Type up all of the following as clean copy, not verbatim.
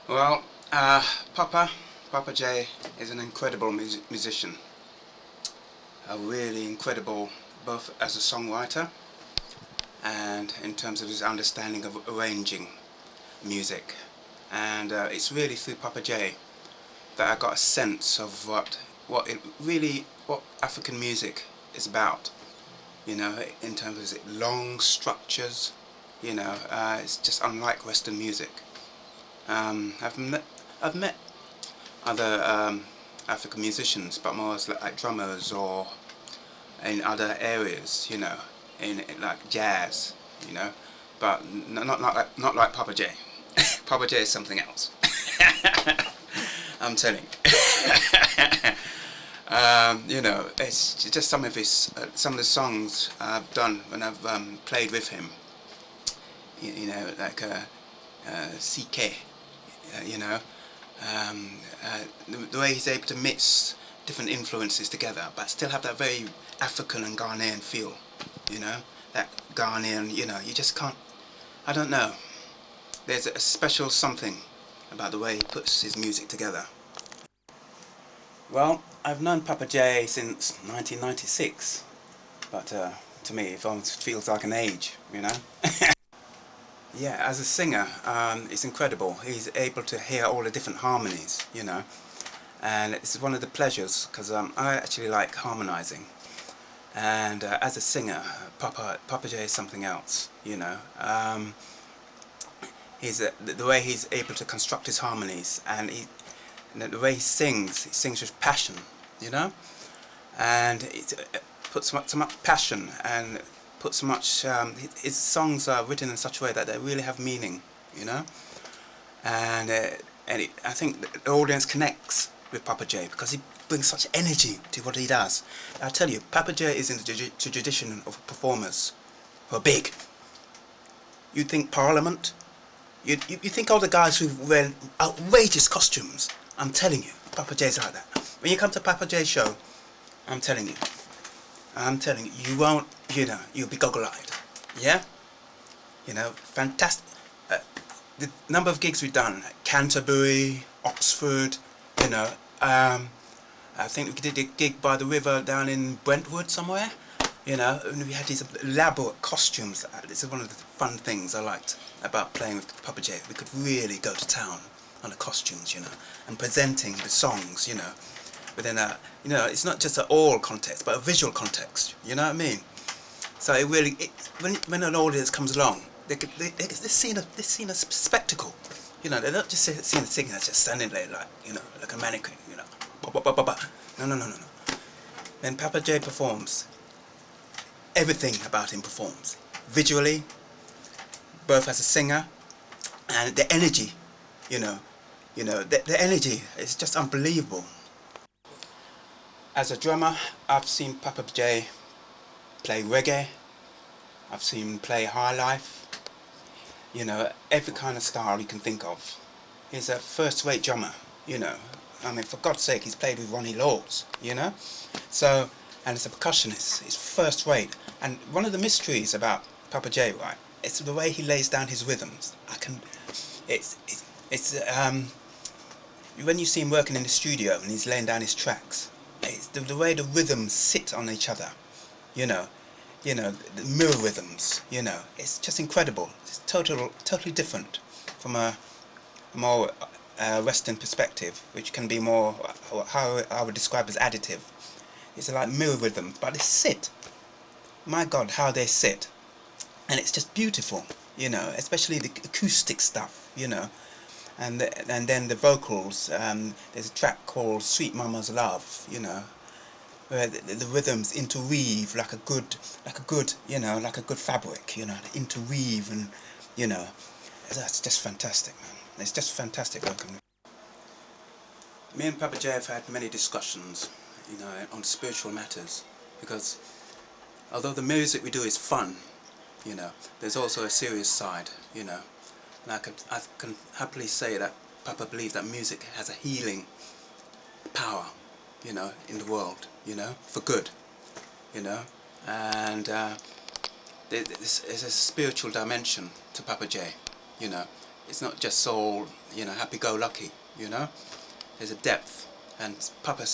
Well, Paapa Jeh is an incredible musician. Really incredible both as a songwriter and in terms of his understanding of arranging music. And it's really through Paapa Jeh that I got a sense of what African music is about. You know, in terms of its long structures. You know, it's just unlike Western music. I've met other African musicians, but more as like drummers or in other areas, you know, in like jazz, you know, but not like Paapa Jeh. Paapa Jeh is something else. I'm telling you. You know, it's just some of the songs I've done when I've played with him. You know, like CK. You know, the way he's able to mix different influences together, but still have that very African and Ghanaian feel. You know, that Ghanaian. You know, you just can't. I don't know. There's a special something about the way he puts his music together. Well, I've known Paapa Jeh since 1996, but to me it almost feels like an age, you know. Yeah, as a singer, it's incredible. He's able to hear all the different harmonies, you know, and it's one of the pleasures because I actually like harmonizing. And as a singer, Paapa Jeh is something else, you know. The way he's able to construct his harmonies, and the way he sings with passion, you know, and it puts so much passion and put so much. His songs are written in such a way that they really have meaning, you know, and I think the audience connects with Paapa Jeh because he brings such energy to what he does. I tell you, Paapa Jeh is in the tradition of performers who are big. You think Parliament? You think all the guys who wear outrageous costumes? I'm telling you, Paapa Jeh's like that. When you come to Paapa Jeh's show, I'm telling you, you won't, you know, you'll be goggle-eyed. Yeah? You know, fantastic. The number of gigs we've done, Canterbury, Oxford, you know, I think we did a gig by the river down in Brentwood somewhere, you know, and we had these elaborate costumes. This is one of the fun things I liked about playing with Paapa Jeh. We could really go to town on the costumes, you know, and presenting the songs, you know, within a, you know, it's not just an oral context, but a visual context, you know what I mean? So it really, when an audience comes along, they're seeing a spectacle, you know, they're not just seeing a singer that's just standing there like, you know, like a mannequin, you know, no. When Paapa Jeh performs, everything about him performs, visually, both as a singer, and the energy, you know, the energy is just unbelievable. As a drummer, I've seen Paapa Jeh play reggae, I've seen him play high life, you know, every kind of style you can think of. He's a first-rate drummer, you know. I mean, for God's sake, he's played with Ronnie Laws, you know. So, and as a percussionist, he's first-rate. And one of the mysteries about Paapa Jeh, right, it's the way he lays down his rhythms. When you see him working in the studio and he's laying down his tracks, it's the way the rhythms sit on each other, you know, the mirror rhythms, you know, it's just incredible. It's totally different from a more Western perspective, which can be more how I would describe as additive. It's like mirror rhythm, but they sit. My God, how they sit, and it's just beautiful, you know, especially the acoustic stuff, you know. And then the vocals. There's a track called "Sweet Mama's Love," you know, where the rhythms interweave like a good, you know, like a good fabric, you know, they interweave, and you know, that's just fantastic, man. It's just fantastic working. Me and Paapa Jeh have had many discussions, you know, on spiritual matters, because although the music we do is fun, you know, there's also a serious side, you know. And I can happily say that Paapa believes that music has a healing power, you know, in the world, you know, for good, you know, and there's a spiritual dimension to Paapa Jeh, you know. it's not just all, you know, happy-go-lucky, you know. There's a depth, and Paapa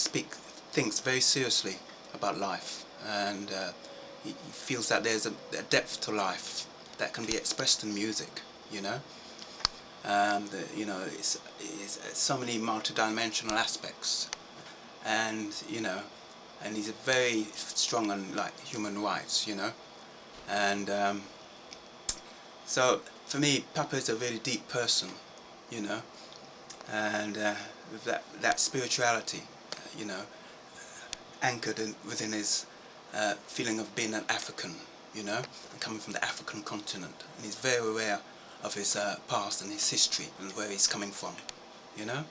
thinks very seriously about life, and he feels that there's a depth to life that can be expressed in music, you know. You know, it's so many multi-dimensional aspects, and you know, and he's very strong on like human rights, you know, and so for me, Paapa is a very deep person, you know, and that spirituality, you know, anchored within his feeling of being an African, you know, and coming from the African continent, and he's very aware of his past and his history and where he's coming from, you know.